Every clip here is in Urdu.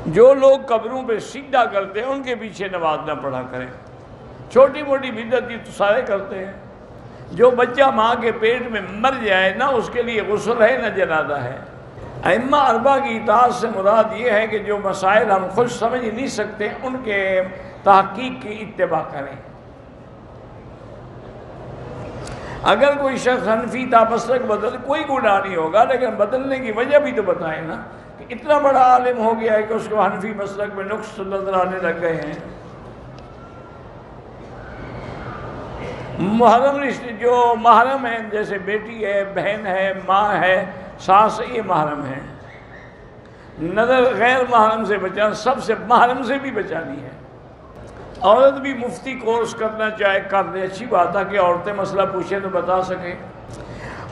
جو لوگ قبروں پہ سجدہ کرتے ہیں ان کے پیچھے نماز نہ پڑھا کریں. چھوٹی موٹی بدعت تو سارے کرتے ہیں. جو بچہ ماں کے پیٹ میں مر جائے نہ اس کے لیے غسل ہے نہ جنازہ ہے. ائمہ اربعہ کی اطاعت سے مراد یہ ہے کہ جو مسائل ہم خود سمجھ نہیں سکتے ان کے تحقیق کی اتباع کریں. اگر کوئی شخص حنفی تھا مسلک بدل کوئی گناہ نہیں ہوگا، لیکن بدلنے کی وجہ بھی تو بتائیں نا کہ اتنا بڑا عالم ہو گیا ہے کہ اس کو حنفی مسلک میں نقص نظر آنے لگ گئے ہیں. محرم رشتے جو محرم ہیں جیسے بیٹی ہے، بہن ہے، ماں ہے، ساس، یہ محرم ہے. نظر غیر محرم سے بچانا، سب سے محرم سے بھی بچانی ہے. عورت بھی مفتی کورس کرنا چاہے کر دے، اچھی بات ہے کہ عورتیں مسئلہ پوچھیں تو بتا سکیں.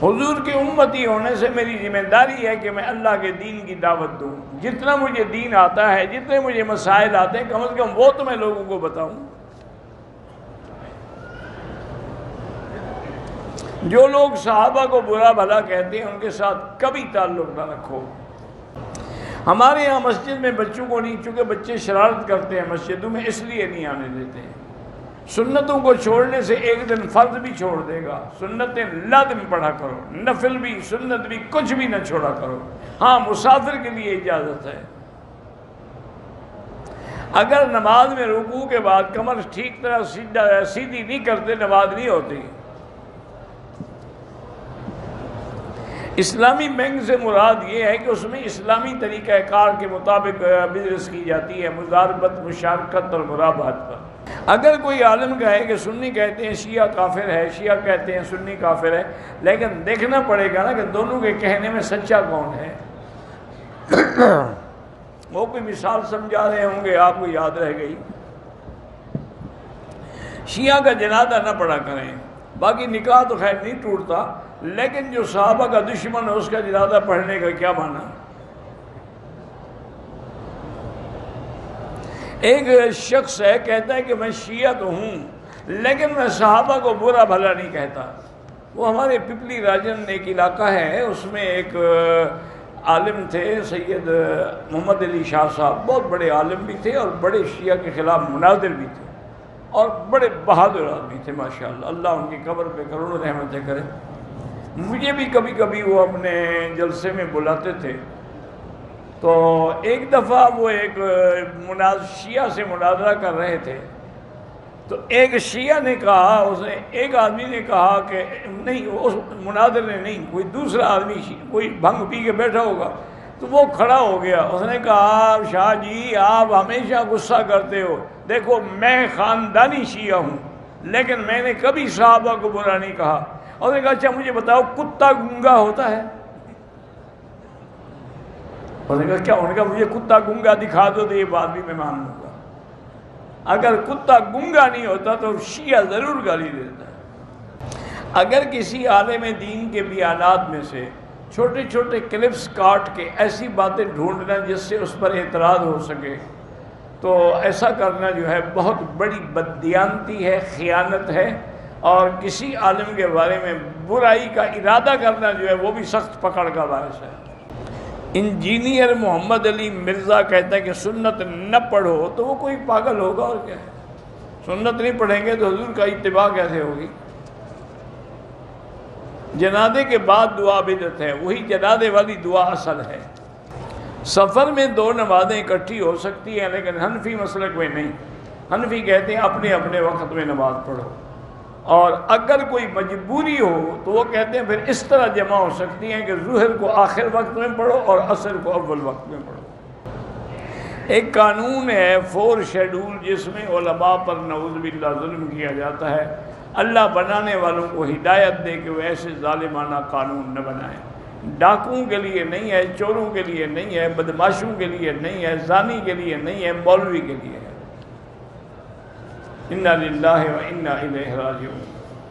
حضور کے امتی ہونے سے میری ذمہ داری ہے کہ میں اللہ کے دین کی دعوت دوں. جتنا مجھے دین آتا ہے، جتنے مجھے مسائل آتے ہیں، کم از کم وہ تو میں لوگوں کو بتاؤں. جو لوگ صحابہ کو برا بھلا کہتے ہیں ان کے ساتھ کبھی تعلق نہ رکھو. ہمارے یہاں مسجد میں بچوں کو نہیں، چونکہ بچے شرارت کرتے ہیں مسجدوں میں، اس لیے نہیں آنے دیتے ہیں. سنتوں کو چھوڑنے سے ایک دن فرض بھی چھوڑ دے گا. سنتیں لازم پڑھا کرو، نفل بھی سنت بھی کچھ بھی نہ چھوڑا کرو. ہاں مسافر کے لیے اجازت ہے. اگر نماز میں رکوع کے بعد کمر ٹھیک طرح سیدھی نہیں کرتے نماز نہیں ہوتی. اسلامی بینک سے مراد یہ ہے کہ اس میں اسلامی طریقہ کار کے مطابق بزنس کی جاتی ہے، مضاربت، مشارکت اور مرابحت پر. اگر کوئی عالم کہے کہ سنی کہتے ہیں شیعہ کافر ہے، شیعہ کہتے ہیں سنی کافر ہے، لیکن دیکھنا پڑے گا نا کہ دونوں کے کہنے میں سچا کون ہے. وہ کوئی مثال سمجھا رہے ہوں گے، آپ کو یاد رہ گئی. شیعہ کا جنازہ نہ پڑھا کریں. باقی نکاح تو خیر نہیں ٹوٹتا، لیکن جو صحابہ کا دشمن ہے اس کا جنازہ پڑھنے کا کیا معنی؟ ایک شخص ہے کہتا ہے کہ میں شیعہ تو ہوں لیکن میں صحابہ کو برا بھلا نہیں کہتا. وہ ہمارے پپلی راجن ایک علاقہ ہے، اس میں ایک عالم تھے سید محمد علی شاہ صاحب، بہت بڑے عالم بھی تھے اور بڑے شیعہ کے خلاف مناظر بھی تھے اور بڑے بہادر آدمی تھے ماشاءاللہ. اللہ ان کی قبر پہ کروڑوں رحمتیں کرے. مجھے بھی کبھی کبھی وہ اپنے جلسے میں بلاتے تھے. تو ایک دفعہ وہ ایک شیعہ سے مناظرہ کر رہے تھے. تو ایک شیعہ نے کہا، ایک آدمی نے کہا کہ نہیں، اس مناظر نے نہیں، کوئی دوسرا آدمی کوئی بھنگ پی کے بیٹھا ہوگا، تو وہ کھڑا ہو گیا. اس نے کہا شاہ جی آپ ہمیشہ غصہ کرتے ہو، دیکھو میں خاندانی شیعہ ہوں لیکن میں نے کبھی صحابہ کو برا نہیں کہا. اور نے کہا اچھا مجھے بتاؤ کتا گنگا ہوتا ہے؟ اور نے کہا کیا؟ انہوں نے کہا مجھے کتا گنگا دکھا دو تو یہ بات بھی میں مان لوں گا. اگر کتا گنگا نہیں ہوتا تو شیعہ ضرور گالی دیتا ہے. اگر کسی عالم دین کے بیانات میں سے چھوٹے چھوٹے کلپس کاٹ کے ایسی باتیں ڈھونڈنا جس سے اس پر اعتراض ہو سکے تو ایسا کرنا جو ہے بہت بڑی بددیانتی ہے، خیانت ہے، اور کسی عالم کے بارے میں برائی کا ارادہ کرنا جو ہے وہ بھی سخت پکڑ کا باعث ہے. انجینئر محمد علی مرزا کہتا ہے کہ سنت نہ پڑھو تو وہ کوئی پاگل ہوگا اور کیا ہے. سنت نہیں پڑھیں گے تو حضور کا اتباع کیسے ہوگی؟ جنازے کے بعد دعا بدعت ہے، وہی جنازے والی دعا اصل ہے. سفر میں دو نمازیں اکٹھی ہو سکتی ہیں لیکن حنفی مسلک میں نہیں. حنفی کہتے ہیں اپنے اپنے وقت میں نماز پڑھو، اور اگر کوئی مجبوری ہو تو وہ کہتے ہیں پھر اس طرح جمع ہو سکتی ہیں کہ ظہر کو آخر وقت میں پڑھو اور عصر کو اول وقت میں پڑھو. ایک قانون ہے 4 شیڈول جس میں علماء پر نعوذ باللہ ظلم کیا جاتا ہے. اللہ بنانے والوں کو ہدایت دے کہ وہ ایسے ظالمانہ قانون نہ بنائیں. ڈاکوؤں کے لیے نہیں ہے، چوروں کے لیے نہیں ہے، بدماشوں کے لیے نہیں ہے، زانی کے لیے نہیں ہے، مولوی کے لیے ہے. انا للہ و انا الیہ راجعون.